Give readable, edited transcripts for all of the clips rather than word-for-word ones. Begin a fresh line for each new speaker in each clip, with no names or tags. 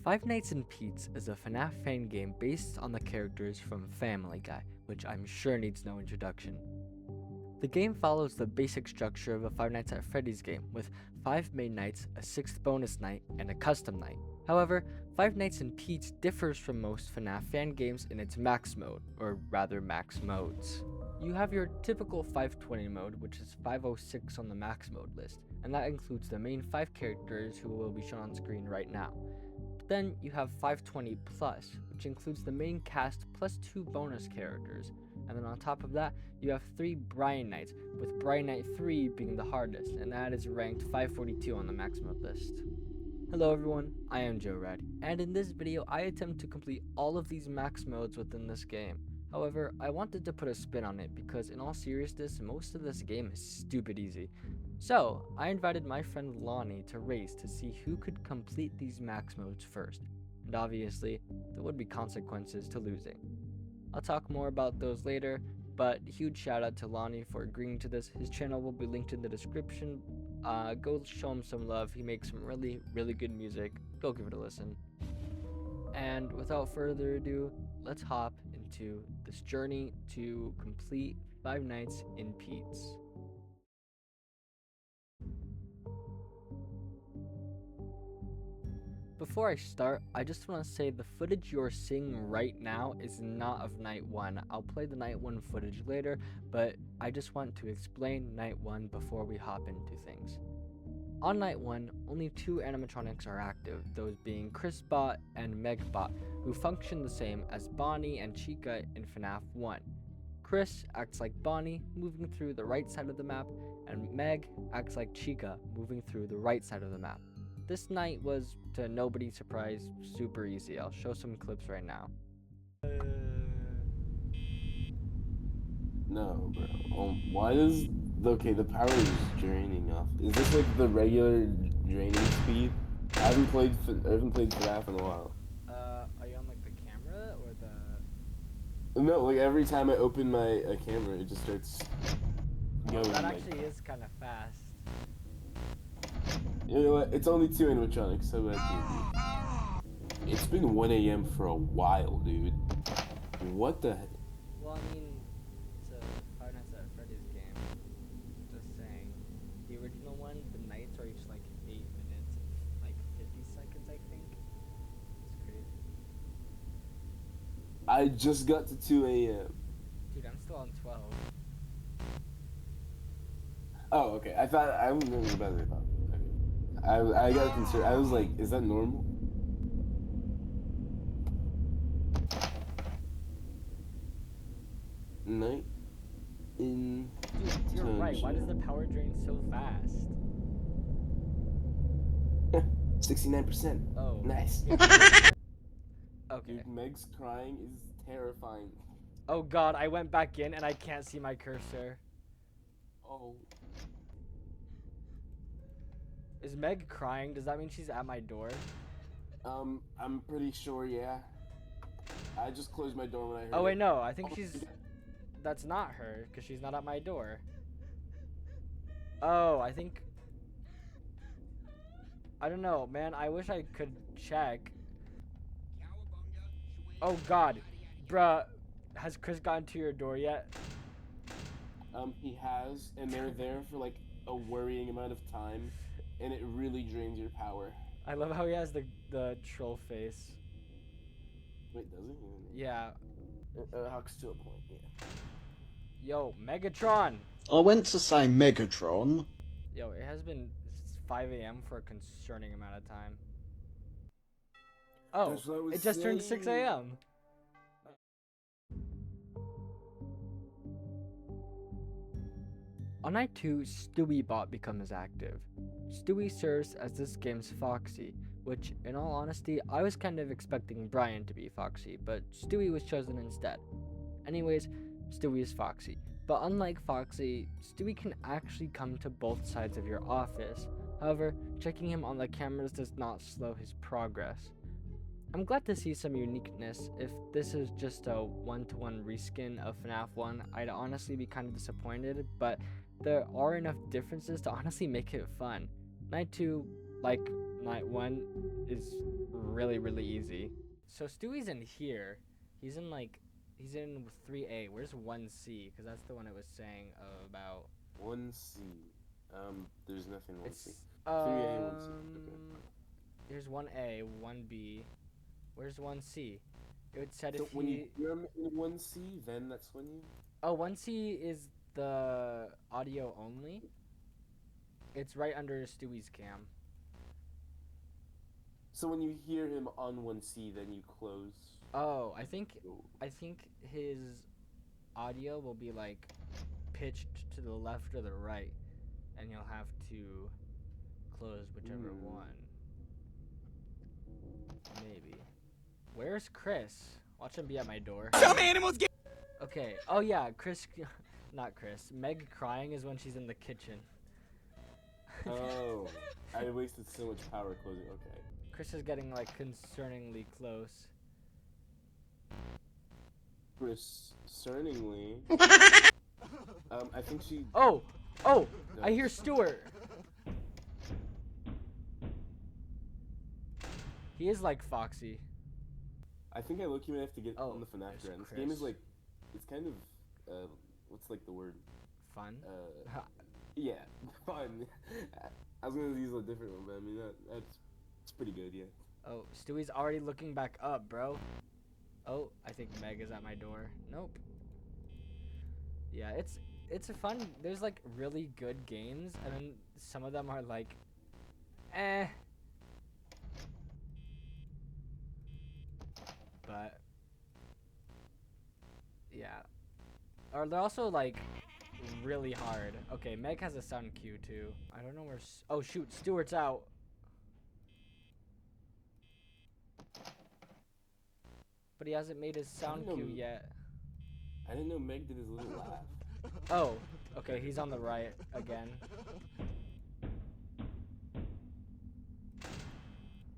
Five Nights in Pete's is a FNAF fan game based on the characters from Family Guy, which I'm sure needs no introduction. The game follows the basic structure of a Five Nights at Freddy's game, with 5 main nights, a 6th bonus night, and a custom night. However, Five Nights in Pete's differs from most FNAF fan games in its max mode, or rather max modes. You have your typical 520 mode, which is 506 on the max mode list, and that includes the main 5 characters who will be shown on screen right now. Then you have 520 plus, which includes the main cast plus 2 bonus characters, and then on top of that, you have 3 Briannights, with Briannight 3 being the hardest, and that is ranked 542 on the max mode list. Hello everyone, I am Joe Red, and in this video I attempt to complete all of these max modes within this game. However, I wanted to put a spin on it because in all seriousness, most of this game is stupid easy. So, I invited my friend Lani to race to see who could complete these max modes first, and obviously, there would be consequences to losing. I'll talk more about those later, but huge shout out to Lani for agreeing to this. His channel will be linked in the description. Go show him some love. He makes some really good music. Go give it a listen. And without further ado, let's hop into this journey to complete Five Nights in Pete's. Before I start, I just want to say the footage you're seeing right now is not of Night 1. I'll play the Night 1 footage later, but I just want to explain Night 1 before we hop into things. On Night 1, only 2 animatronics are active, those being Chrisbot and Megbot, who function the same as Bonnie and Chica in FNAF 1. Chris acts like Bonnie, moving through the right side of the map, and Meg acts like Chica, moving through the right side of the map. This night was, to nobody's surprise, super easy. I'll show some clips right now.
No, bro. Why does... Okay, the power is draining off. Is this like the regular draining speed? I haven't played FNAF in a while.
Are you on like the camera or the...
No, like every time I open my camera, it just starts going.
That actually is kind of fast.
You know what? It's only 2 animatronics, so it's been 1 AM for a while, dude. What the heck?
Well, I mean, it's a Five Nights at Freddy's game. Just saying. The original one, the nights are each like 8 minutes and like 50 seconds, I think. It's crazy.
I just got to 2 AM.
Dude, I'm still on 12.
Oh, okay. I thought I was really better than I thought. Okay. I got concerned. I was like, is that normal? Night in...
Dude, you're right. Why does the power drain so fast?
69%.
Oh.
Nice.
Okay.
Dude, Meg's crying is terrifying.
Oh god, I went back in and I can't see my cursor.
Oh.
Is Meg crying? Does that mean she's at my door?
I'm pretty sure, yeah. I just closed my door when I heard
Oh wait,
it.
no. I think she's... That's not her, because she's not at my door. Oh, I think... I don't know, man. I wish I could check. Oh god. Bruh. Has Chris gotten to your door yet?
He has, and they're there for like a worrying amount of time, and it really drains your power.
I love how he has the troll face.
Wait, does it?
Yeah.
It hucks to a point, yeah.
Yo, Megatron!
I went to say Megatron.
Yo, it has been 5 AM for a concerning amount of time. Oh,
That's what I was
it just turned 6
saying.
AM. On night 2, Stewie Bot becomes active. Stewie serves as this game's Foxy, which, in all honesty, I was kind of expecting Brian to be Foxy, but Stewie was chosen instead. Anyways, Stewie is Foxy, but unlike Foxy, Stewie can actually come to both sides of your office. However, checking him on the cameras does not slow his progress. I'm glad to see some uniqueness. If this is just a one-to-one reskin of FNAF 1, I'd honestly be kind of disappointed, but there are enough differences to honestly make it fun. Night 2, like Night 1, is really, really easy. So Stewie's in here. He's in 3A. Where's 1C? Because that's the one it was saying about.
1C. There's nothing 1C.
It's
3A, 1C. Okay.
Here's 1A, 1B. Where's 1C? It said
So
if
when
he.
you're in 1C, then that's when you.
Oh, 1C is the audio only. It's right under Stewie's cam.
So when you hear him on 1C, then you close.
Oh, I think his audio will be like pitched to the left or the right, and you'll have to close whichever one. Maybe. Where's Chris? Watch him be at my door.
Some animals get.
Okay. Oh yeah, Chris. Not Chris. Meg crying is when she's in the kitchen.
Oh, I wasted so much power closing. Okay.
Chris is getting like concerningly close.
Concerningly. I think she.
Oh! Oh!
No.
I hear Stuart! He is like Foxy.
I think I low-key might have to get
Oh,
on the FNAF
there's
trend. This game is
Chris.
like, it's kind of, what's like the word?
Fun?
Yeah, fun. I was gonna use a different one, but I mean it's pretty good, yeah.
Oh, Stewie's already looking back up, bro. Oh, I think Meg is at my door. Nope. Yeah, it's a fun. There's like really good games, and then some of them are like, eh. But yeah, or they're also like really hard. Okay, Meg has a sound cue too. I don't know where. Oh shoot, Stuart's out. But he hasn't made his sound cue yet.
I didn't know Meg did his little laugh.
Oh, okay, he's on the right again.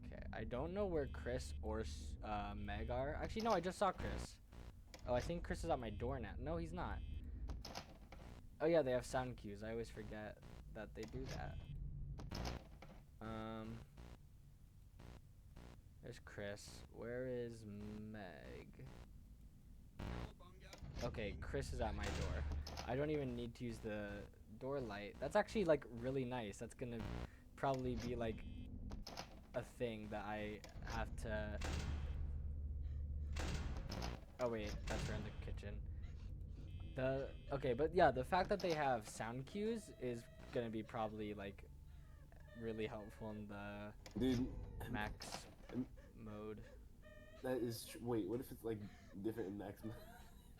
Okay, I don't know where Chris or Meg are. Actually, no, I just saw Chris. Oh, I think Chris is at my door now. No, he's not. Oh yeah, they have sound cues. I always forget that they do that. There's Chris. Where is Meg? Okay, Chris is at my door. I don't even need to use the door light. That's actually like really nice. That's gonna probably be like a thing that I have to. Oh wait, that's her in the kitchen. Okay, but yeah, the fact that they have sound cues is gonna be probably like really helpful in the
Dude,
max mode.
that is. Wait, what if it's like different in max mode?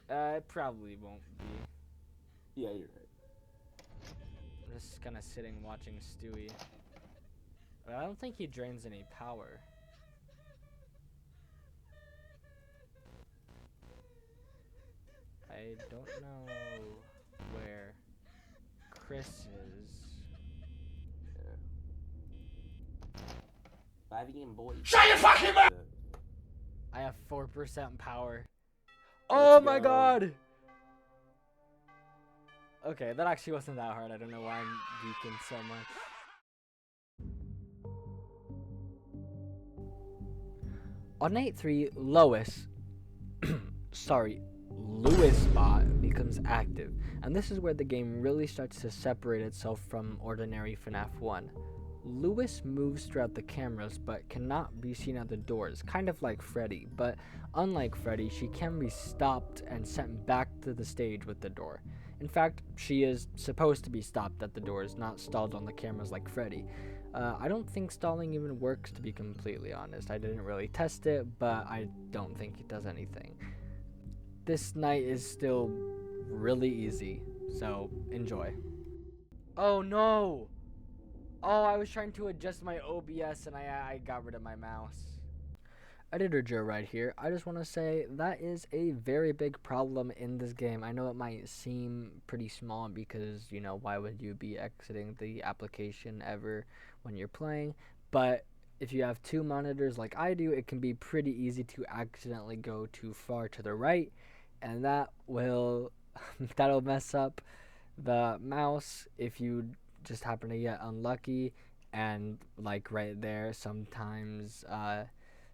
It probably won't be.
Yeah, you're right.
I'm just kind of sitting watching Stewie. But I don't think he drains any power. I don't know where Chris is.
Yeah. 5 AM boy.
Shut your fucking mouth!
I have 4% power. Oh my
go.
god! Okay, that actually wasn't that hard. I don't know why I'm geeking so much. On night 3, Lois, Lewis bot becomes active, and this is where the game really starts to separate itself from ordinary FNAF 1. Lewis moves throughout the cameras but cannot be seen at the doors, kind of like Freddy, but unlike Freddy, she can be stopped and sent back to the stage with the door. In fact, she is supposed to be stopped at the doors, not stalled on the cameras like Freddy. I don't think stalling even works, to be completely honest. I didn't really test it, but I don't think it does anything. This night is still really easy, so enjoy. Oh no! Oh, I was trying to adjust my OBS and I got rid of my mouse. Editor Joe right here. I just want to say that is a very big problem in this game. I know it might seem pretty small because, you know, why would you be exiting the application ever when you're playing? But if you have two monitors like I do, it can be pretty easy to accidentally go too far to the right, and that will that'll mess up the mouse if you just happen to get unlucky. And like right there, sometimes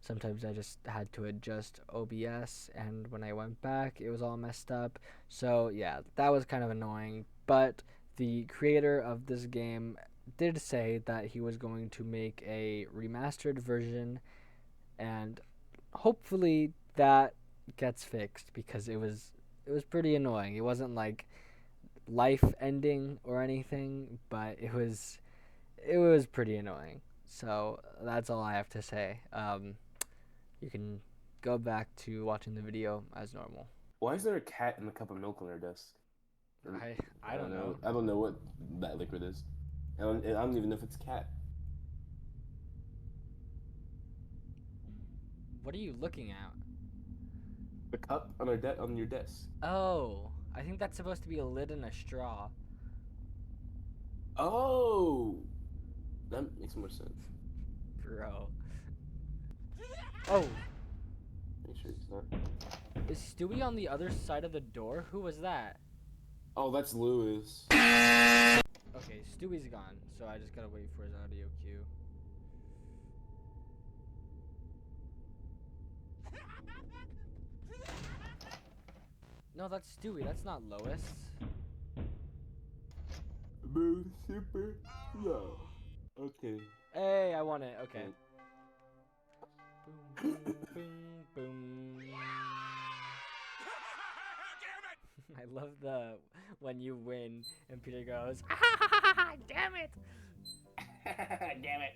Sometimes I just had to adjust OBS, and when I went back, it was all messed up. So yeah, that was kind of annoying. But the creator of this game did say that he was going to make a remastered version, and hopefully that gets fixed, because it was pretty annoying. It wasn't like life ending or anything, but it was pretty annoying. So that's all I have to say. You can go back to watching the video as normal.
Why is there a cat in the cup of milk on our desk?
I don't know.
I don't know what that liquid is. I don't even know if it's cat.
What are you looking at?
The cup on on your desk.
Oh, I think that's supposed to be a lid and a straw.
Oh, that makes more sense.
Bro. Oh,
Make sure it's not.
is Stewie on the other side of the door? Who was that?
Oh, that's Lewis.
Okay, Stewie's gone, so I just gotta wait for his audio cue. No, that's Stewie. That's not Lois.
Move super low. Okay.
Hey, I won it. Okay. Boom, boom, boom, boom. I love the when you win and Peter goes, damn it!
Damn it.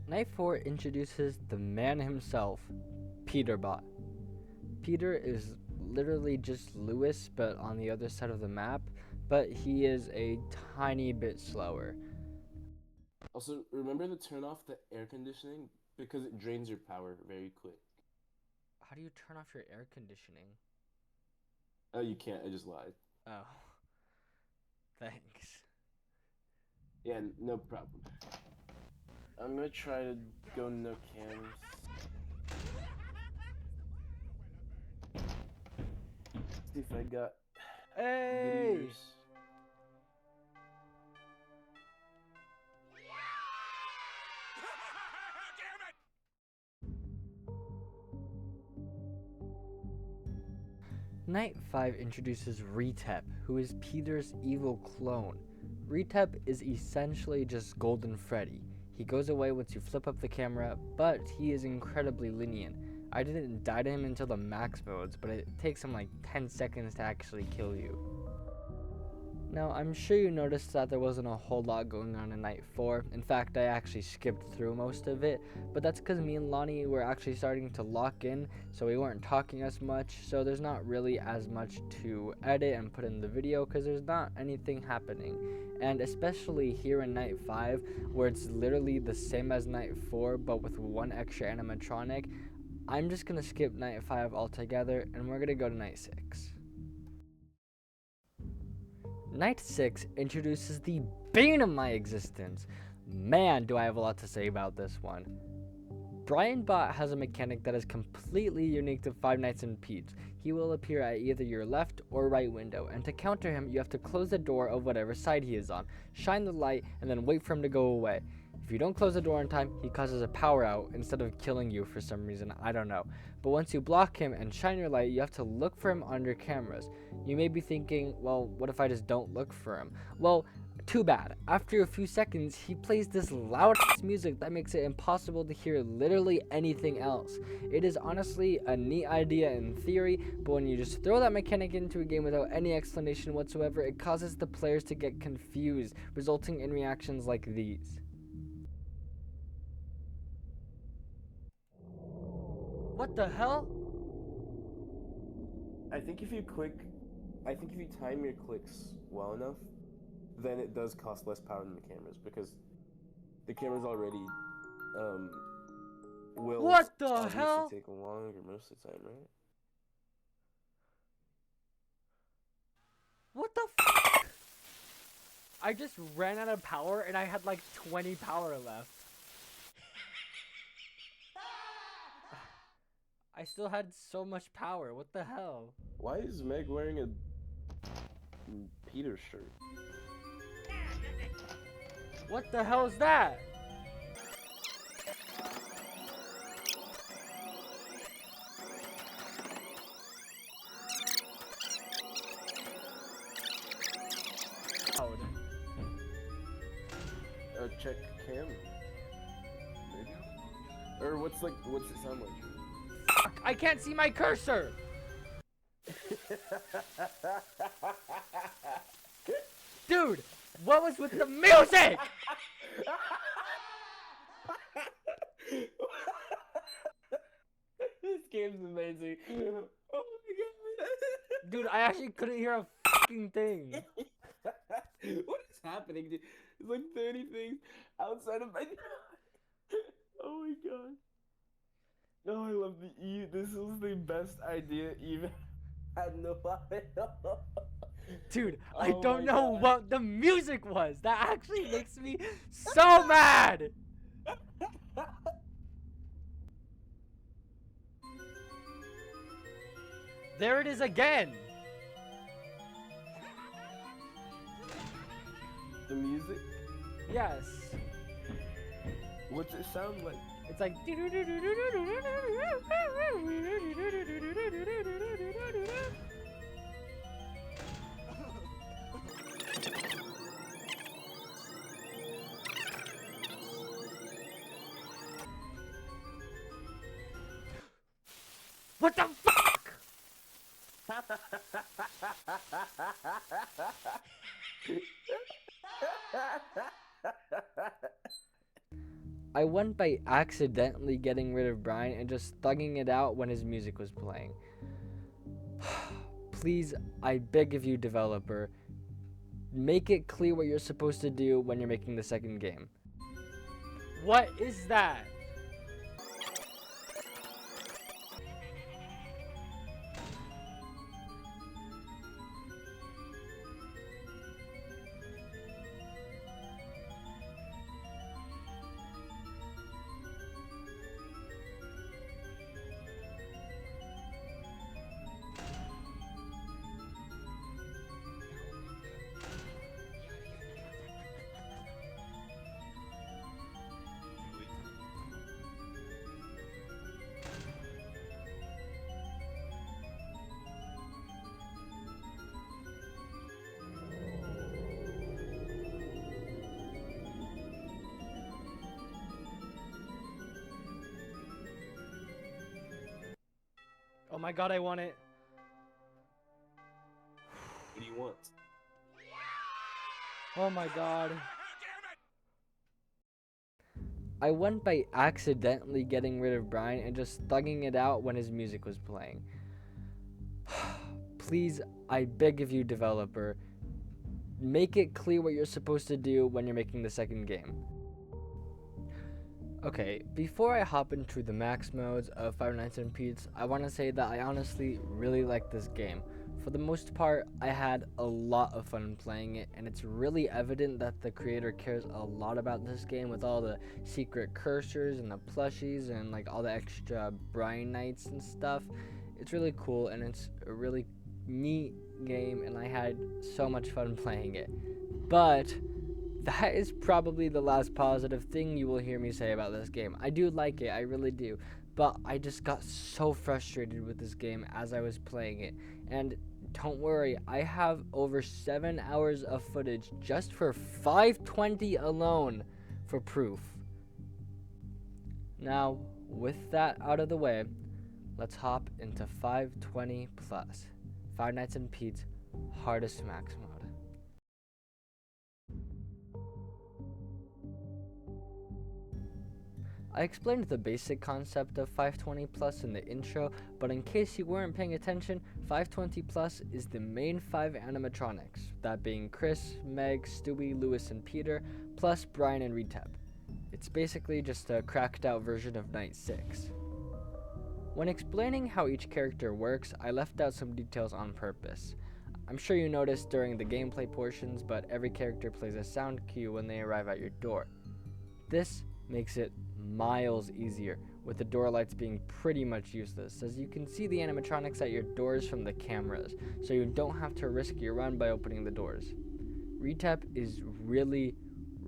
Night 4 introduces the man himself, Peterbot. Peter is literally just Lewis, but on the other side of the map, but he is a tiny bit slower.
Also, remember to turn off the air conditioning because it drains your power very quick.
How do you turn off your air conditioning?
Oh, you can't. I just lied.
Oh. Thanks.
Yeah, no problem. I'm gonna try to go no cams. See if I got
Hey!
videos.
Night 5 introduces Retep, who is Peter's evil clone. Retep is essentially just Golden Freddy. He goes away once you flip up the camera, but he is incredibly lenient. I didn't die to him until the max modes, but it takes him like 10 seconds to actually kill you. Now, I'm sure you noticed that there wasn't a whole lot going on in Night 4. In fact, I actually skipped through most of it, but that's because me and Lani were actually starting to lock in, so we weren't talking as much, so there's not really as much to edit and put in the video because there's not anything happening. And especially here in Night 5, where it's literally the same as Night 4, but with one extra animatronic, I'm just going to skip Night 5 altogether, and we're going to go to Night 6. Night 6 introduces the bane of my existence. Man, do I have a lot to say about this one. Brianbot has a mechanic that is completely unique to Five Nights at Pete's. He will appear at either your left or right window, and to counter him, you have to close the door of whatever side he is on, shine the light, and then wait for him to go away. If you don't close the door in time, he causes a power out instead of killing you for some reason, I don't know. But once you block him and shine your light, you have to look for him under cameras. You may be thinking, well, what if I just don't look for him? Well, too bad. After a few seconds, he plays this loud music that makes it impossible to hear literally anything else. It is honestly a neat idea in theory, but when you just throw that mechanic into a game without any explanation whatsoever, it causes the players to get confused, resulting in reactions like these. What the hell?
I think if you time your clicks well enough, then it does cost less power than the cameras because the cameras already will
What the
obviously
hell?
take longer most of the time, right?
What the f? I just ran out of power and I had like 20 power left. I still had so much power. What the hell?
Why is Meg wearing a Peter shirt?
What the hell is that?
Check cam. Maybe? Or what's it sound like?
Fuck, I can't see my cursor! Dude, what was with the music?
This game's amazing. Oh my god.
Dude, I actually couldn't hear a fucking thing.
What is happening, dude? There's like 30 things outside of my. Oh my god. Oh, I love the Eve. This was the best idea Eve had. No idea.
Dude, I
Oh
don't
my
know
God.
what the music was. That actually makes me so mad. There it is again.
The music?
Yes.
What's it sound like?
It's like. What the fuck? I went by accidentally getting rid of Brian and just thugging it out when his music was playing. Please, I beg of you, developer, make it clear what you're supposed to do when you're making the second game. What is that? Oh my god, I want it.
What do you want?
Oh my god. I went by accidentally getting rid of Brian and just thugging it out when his music was playing. Please, I beg of you, developer, make it clear what you're supposed to do when you're making the second game. Okay, before I hop into the max modes of Five Nights at Pete's, I want to say that I honestly really like this game. For the most part, I had a lot of fun playing it, and it's really evident that the creator cares a lot about this game with all the secret cursors and the plushies and like all the extra Briannights and stuff. It's really cool, and it's a really neat game, and I had so much fun playing it. But that is probably the last positive thing you will hear me say about this game. I do like it, I really do, but I just got so frustrated with this game as I was playing it. And don't worry, I have over 7 hours of footage just for 520 alone for proof. Now, with that out of the way, let's hop into 520 plus. Five Nights at Pete's hardest max mode. I explained the basic concept of 520 plus in the intro, but in case you weren't paying attention, 520 plus is the main 5 animatronics, that being Chris, Meg, Stewie, Lewis, and Peter, plus Brian and Retep. It's basically just a cracked out version of Night 6. When explaining how each character works, I left out some details on purpose. I'm sure you noticed during the gameplay portions, but every character plays a sound cue when they arrive at your door. This makes it miles easier, with the door lights being pretty much useless, as you can see the animatronics at your doors from the cameras, so you don't have to risk your run by opening the doors. Retep is really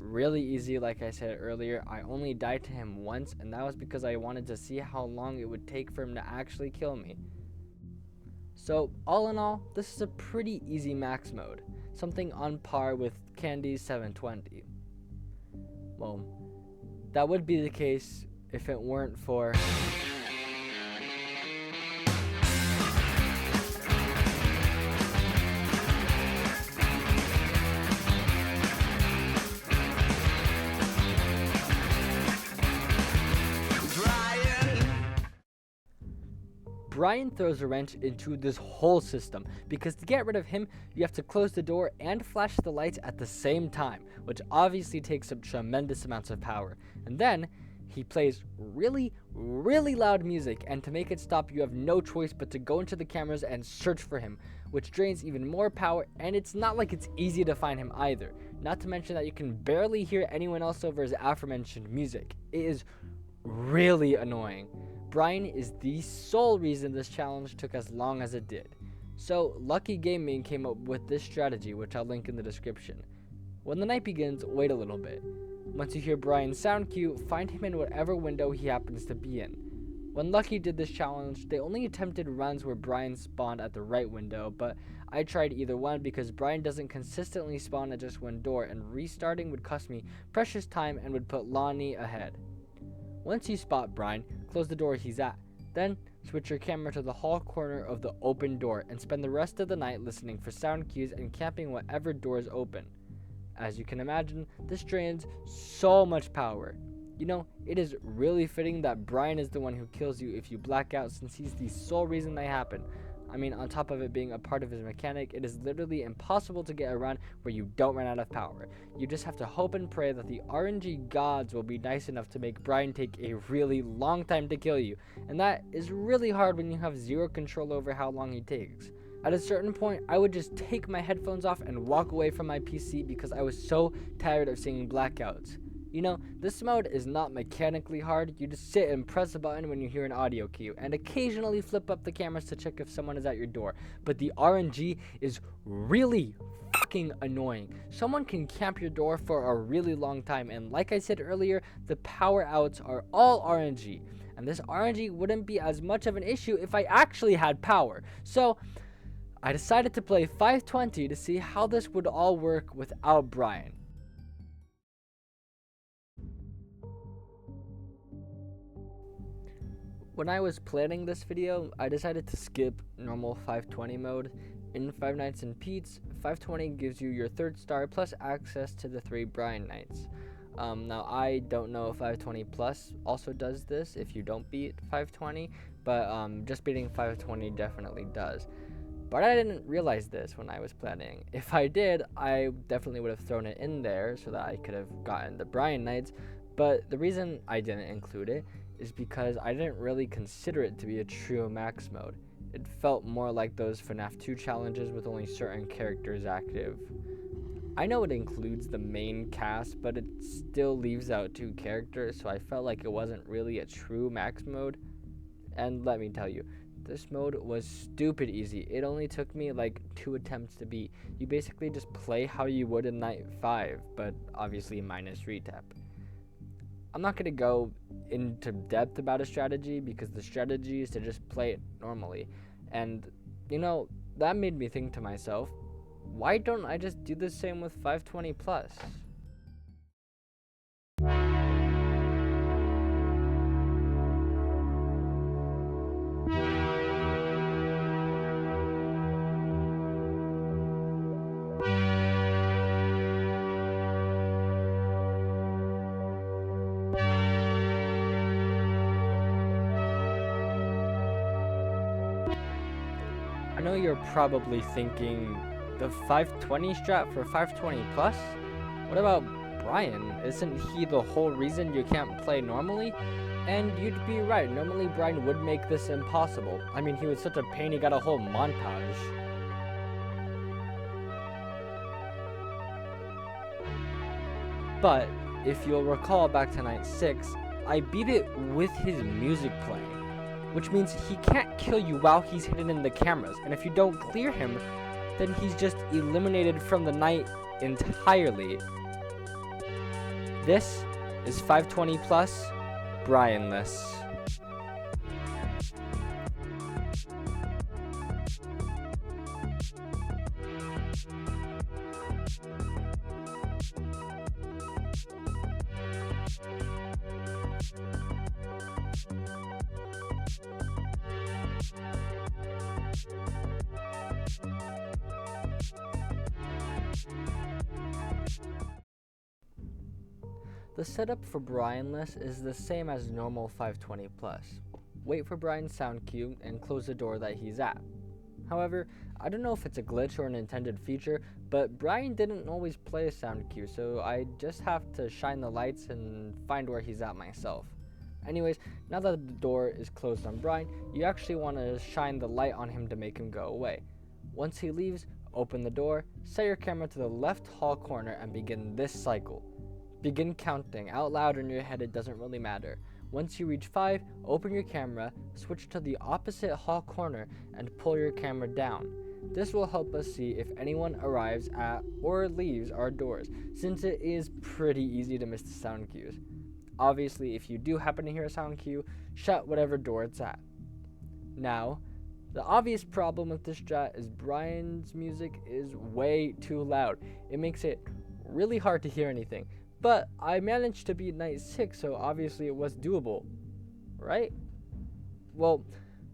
really easy. Like I said earlier, I only died to him once, and that was because I wanted to see how long it would take for him to actually kill me. So all in all, this is a pretty easy max mode, something on par with Candy's 720. Well, that would be the case if it weren't for... Brian throws a wrench into this whole system, because to get rid of him, you have to close the door and flash the lights at the same time, which obviously takes up tremendous amounts of power. And then, he plays really, really loud music, and to make it stop, you have no choice but to go into the cameras and search for him, which drains even more power, and it's not like it's easy to find him either. Not to mention that you can barely hear anyone else over his aforementioned music. It is really annoying. Brian is the sole reason this challenge took as long as it did. So, Lucky Gaming came up with this strategy, which I'll link in the description. When the night begins, wait a little bit. Once you hear Brian's sound cue, find him in whatever window he happens to be in. When Lucky did this challenge, they only attempted runs where Brian spawned at the right window, but I tried either one because Brian doesn't consistently spawn at just one door, and restarting would cost me precious time and would put Lani ahead. Once you spot Brian, close the door he's at. Then, switch your camera to the hall corner of the open door and spend the rest of the night listening for sound cues and camping whatever doors open. As you can imagine, this drains so much power. You know, it is really fitting that Brian is the one who kills you if you black out, since he's the sole reason they happen. I mean, on top of it being a part of his mechanic, it is literally impossible to get around where you don't run out of power. You just have to hope and pray that the RNG gods will be nice enough to make Brian take a really long time to kill you, and that is really hard when you have zero control over how long he takes. At a certain point, I would just take my headphones off and walk away from my PC because I was so tired of seeing blackouts. You know, this mode is not mechanically hard. You just sit and press a button when you hear an audio cue, and occasionally flip up the cameras to check if someone is at your door. But the RNG is really fucking annoying. Someone can camp your door for a really long time, and like I said earlier, the power outs are all RNG. And this RNG wouldn't be as much of an issue if I actually had power. So, I decided to play 520 to see how this would all work without Brian. When I was planning this video, I decided to skip normal 520 mode. In Five Nights and Pete's, 520 gives you your 3rd star plus access to the 3 Briannights. Now, I don't know if 520 plus also does this if you don't beat 520, but just beating 520 definitely does. But I didn't realize this when I was planning. If I did, I definitely would have thrown it in there so that I could have gotten the Briannights, but the reason I didn't include it is because I didn't really consider it to be a true max mode. It felt more like those FNAF 2 challenges with only certain characters active. I know it includes the main cast, but it still leaves out 2 characters, so I felt like it wasn't really a true max mode. And let me tell you, this mode was stupid easy. It only took me like 2 attempts to beat. You basically just play how you would in Night 5, but obviously minus retap. I'm not going to go into depth about a strategy because the strategy is to just play it normally. And, you know, that made me think to myself, why don't I just do the same with 520 plus? I know you're probably thinking, the 520 strat for 520 plus? What about Brian? Isn't he the whole reason you can't play normally? And you'd be right, normally Brian would make this impossible. I mean, he was such a pain, he got a whole montage. But, if you'll recall back to Night 6, I beat it with his music playing. Which means he can't kill you while he's hidden in the cameras, and if you don't clear him, then he's just eliminated from the night entirely. This is 520 Plus Brianless. The setup for Brianless is the same as normal 520 Plus. Wait for Brian's sound cue and close the door that he's at. However, I don't know if it's a glitch or an intended feature, but Brian didn't always play a sound cue, so I just have to shine the lights and find where he's at myself. Anyways, now that the door is closed on Brian, you actually want to shine the light on him to make him go away. Once he leaves, open the door, set your camera to the left hall corner and begin this cycle. Begin counting out loud in your head, it doesn't really matter. Once you reach 5, open your camera, switch to the opposite hall corner, and pull your camera down. This will help us see if anyone arrives at or leaves our doors, since it is pretty easy to miss the sound cues. Obviously, if you do happen to hear a sound cue, shut whatever door it's at. Now, the obvious problem with this strat is Brian's music is way too loud. It makes it really hard to hear anything. But I managed to beat night 6, so obviously it was doable, right? Well,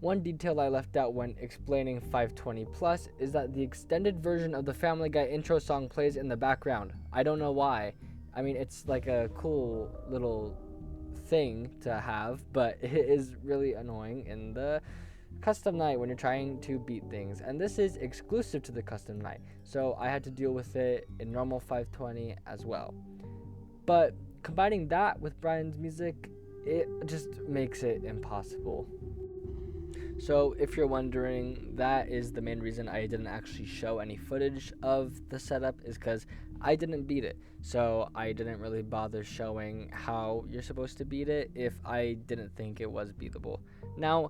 one detail I left out when explaining 520 Plus is that the extended version of the Family Guy intro song plays in the background. I don't know why. I mean, it's like a cool little thing to have, but it is really annoying in the custom night when you're trying to beat things. And this is exclusive to the custom night, so I had to deal with it in normal 520 as well. But combining that with Brian's music, it just makes it impossible. So if you're wondering, that is the main reason I didn't actually show any footage of the setup, is because I didn't beat it. So I didn't really bother showing how you're supposed to beat it if I didn't think it was beatable. Now,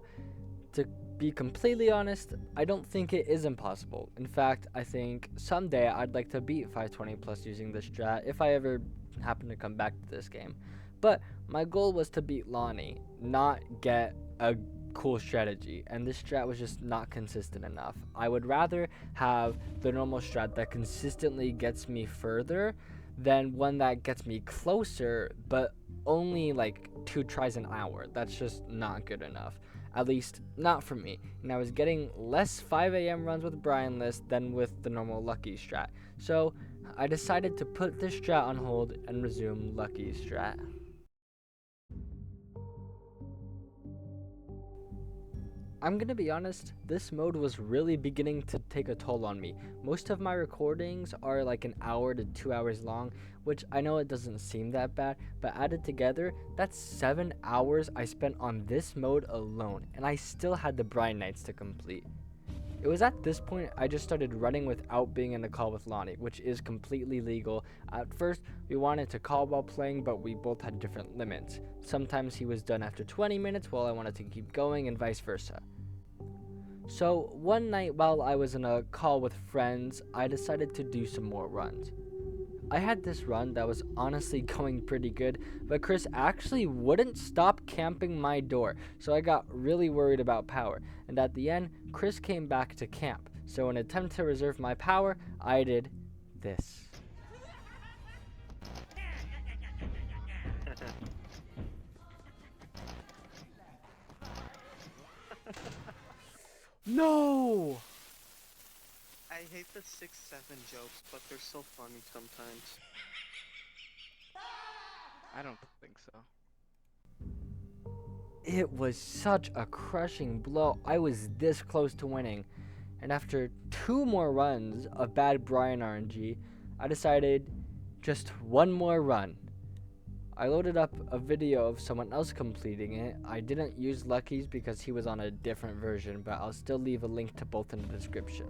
to be completely honest, I don't think it is impossible. In fact, I think someday I'd like to beat 520 Plus using this strat if I ever happen to come back to this game. But my goal was to beat Lani, not get a cool strategy, and this strat was just not consistent enough. I would rather have the normal strat that consistently gets me further than one that gets me closer but only like 2 tries an hour. That's just not good enough, at least not for me. And I was getting less 5 a.m. runs with Brianless than with the normal Lucky strat, so I decided to put this strat on hold and resume Lucky's strat. I'm gonna be honest, this mode was really beginning to take a toll on me. Most of my recordings are like an hour to 2 hours long, which I know it doesn't seem that bad, but added together, that's 7 hours I spent on this mode alone, and I still had the Briannights to complete. It was at this point I just started running without being in a call with Lani, which is completely legal. At first, we wanted to call while playing, but we both had different limits. Sometimes he was done after 20 minutes while I wanted to keep going, and vice versa. So one night while I was in a call with friends, I decided to do some more runs. I had this run that was honestly going pretty good, but Chris actually wouldn't stop camping my door, so I got really worried about power, and at the end, Chris came back to camp. So in an attempt to reserve my power, I did this. No!
I hate the 6-7 jokes, but they're so funny sometimes. I don't think so.
It was such a crushing blow. I was this close to winning. And after 2 more runs of bad Brian RNG, I decided just one more run. I loaded up a video of someone else completing it. I didn't use Lucky's because he was on a different version, but I'll still leave a link to both in the description.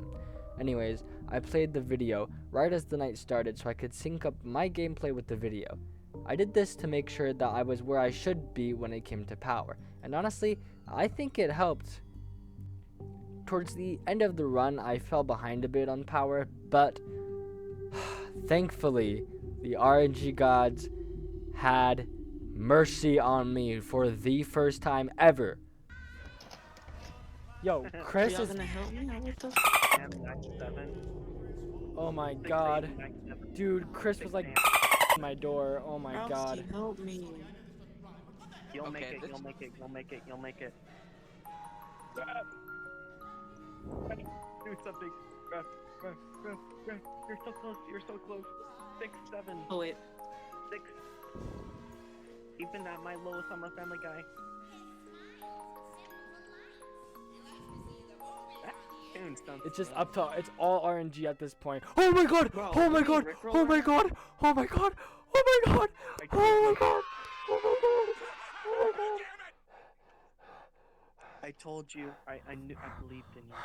Anyways, I played the video right as the night started so I could sync up my gameplay with the video. I did this to make sure that I was where I should be when it came to power, and honestly, I think it helped. Towards the end of the run, I fell behind a bit on power, but thankfully, the RNG gods had mercy on me for the first time ever. Yo, Chris
Y'all
is.
gonna help me out with this?
9-7.
Oh my
6-8,
god.
9-7.
Dude, Chris was like my door. Oh my god.
Ralsty, help me.
You'll
Okay,
make it,
this-
you'll make it, you'll make it, you'll make it. Do something. Ref, you're so close, you're so close. 6, 7,
Oh wait.
6. Even at my lowest, I'm a Family Guy. That tune sounds
It's just
good.
up to. It's all RNG at this point. Oh my god!
Bro,
Oh my
you
god!
Rickroll
Oh my
right
god! Oh my god! Oh my god!
I
Oh my god! Oh my god! Oh my god!
I told you, I knew, I believed in you.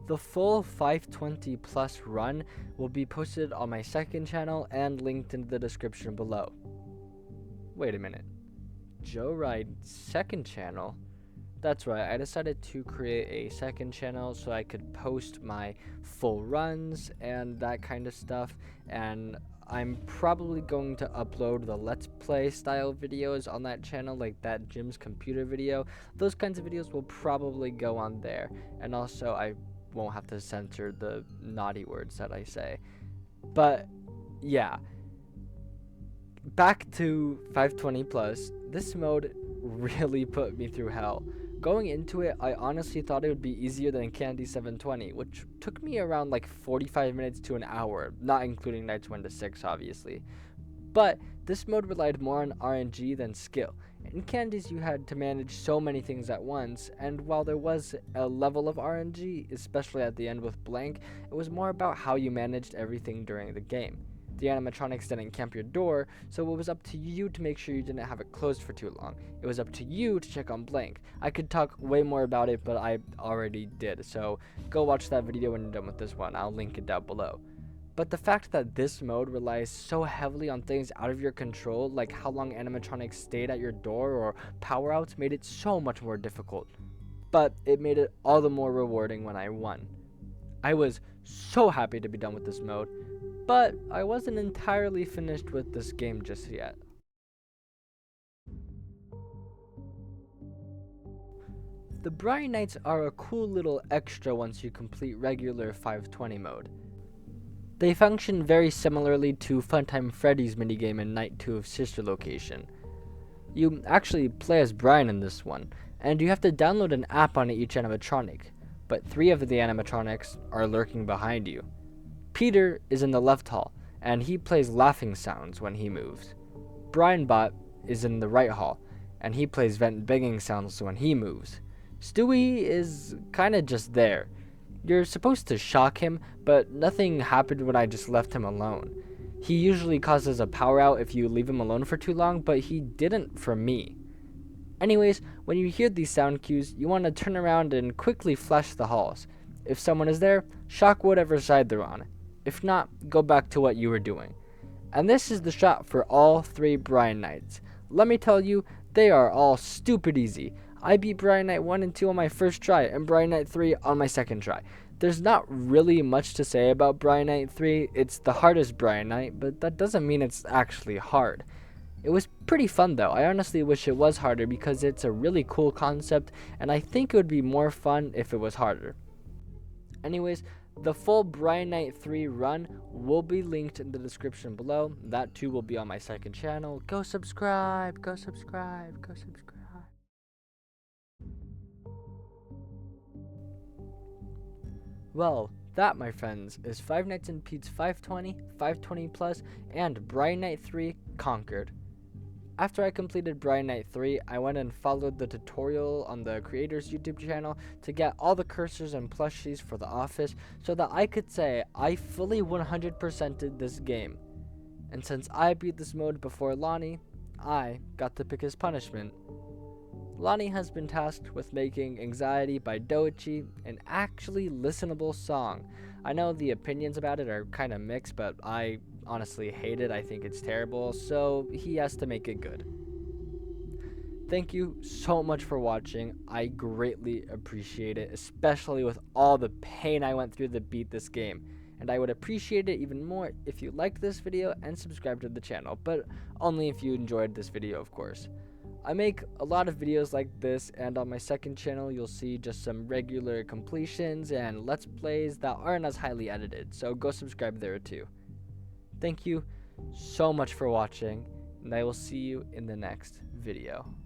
The full 520 plus run will be posted on my second channel and linked in the description below. Wait a minute. Joe Ride's second channel? That's right, I decided to create a second channel so I could post my full runs and that kind of stuff, and I'm probably going to upload the Let's Play style videos on that channel, like that Jim's computer video. Those kinds of videos will probably go on there, and also I won't have to censor the naughty words that I say. But yeah, back to 520 plus. This mode really put me through hell. Going into it, I honestly thought it would be easier than Candy 720, which took me around like 45 minutes to an hour, not including nights 1 to 6 obviously. But this mode relied more on RNG than skill. In Candies you had to manage so many things at once, and while there was a level of RNG, especially at the end with Blank, it was more about how you managed everything during the game. The animatronics didn't camp your door, so it was up to you to make sure you didn't have it closed for too long. It was up to you to check on Blank. I could talk way more about it, but I already did, so go watch that video when you're done with this one. I'll link it down below. But the fact that this mode relies so heavily on things out of your control, like how long animatronics stayed at your door or power outs, made it so much more difficult. But it made it all the more rewarding when I won. I was so happy to be done with this mode, but I wasn't entirely finished with this game just yet. The Briannights are a cool little extra once you complete regular 520 mode. They function very similarly to Funtime Freddy's minigame in Night 2 of Sister Location. You actually play as Brian in this one, and you have to download an app on each animatronic, but 3 of the animatronics are lurking behind you. Peter is in the left hall, and he plays laughing sounds when he moves. Brianbot is in the right hall, and he plays vent begging sounds when he moves. Stewie is kinda just there. You're supposed to shock him, but nothing happened when I just left him alone. He usually causes a power out if you leave him alone for too long, but he didn't for me. Anyways, when you hear these sound cues, you want to turn around and quickly flash the halls. If someone is there, shock whatever side they're on. If not, go back to what you were doing. And this is the shot for all 3 Briannights. Let me tell you, they are all stupid easy. I beat Briannight 1 and 2 on my first try, and Briannight 3 on my second try. There's not really much to say about Briannight 3, it's the hardest Briannight, but that doesn't mean it's actually hard. It was pretty fun though. I honestly wish it was harder because it's a really cool concept, and I think it would be more fun if it was harder. Anyways, the full Briannight 3 run will be linked in the description below. That too will be on my second channel. Go subscribe, go subscribe, go subscribe. Well, that, my friends, is Five Nights in Pete's 520, 520 Plus, and Briannight 3 conquered. After I completed Briannight 3, I went and followed the tutorial on the creator's YouTube channel to get all the cursors and plushies for the office so that I could say I fully 100%ed this game. And since I beat this mode before Lani, I got to pick his punishment. Lani has been tasked with making Anxiety by Doichi an actually listenable song. I know the opinions about it are kind of mixed, but I honestly hate it. I think it's terrible, so he has to make it good. Thank you so much for watching. I greatly appreciate it, especially with all the pain I went through to beat this game. and I would appreciate it even more if you liked this video and subscribed to the channel, but only if you enjoyed this video, of course. I make a lot of videos like this, and on my second channel you'll see just some regular completions and let's plays that aren't as highly edited, so go subscribe there too. Thank you so much for watching, and I will see you in the next video.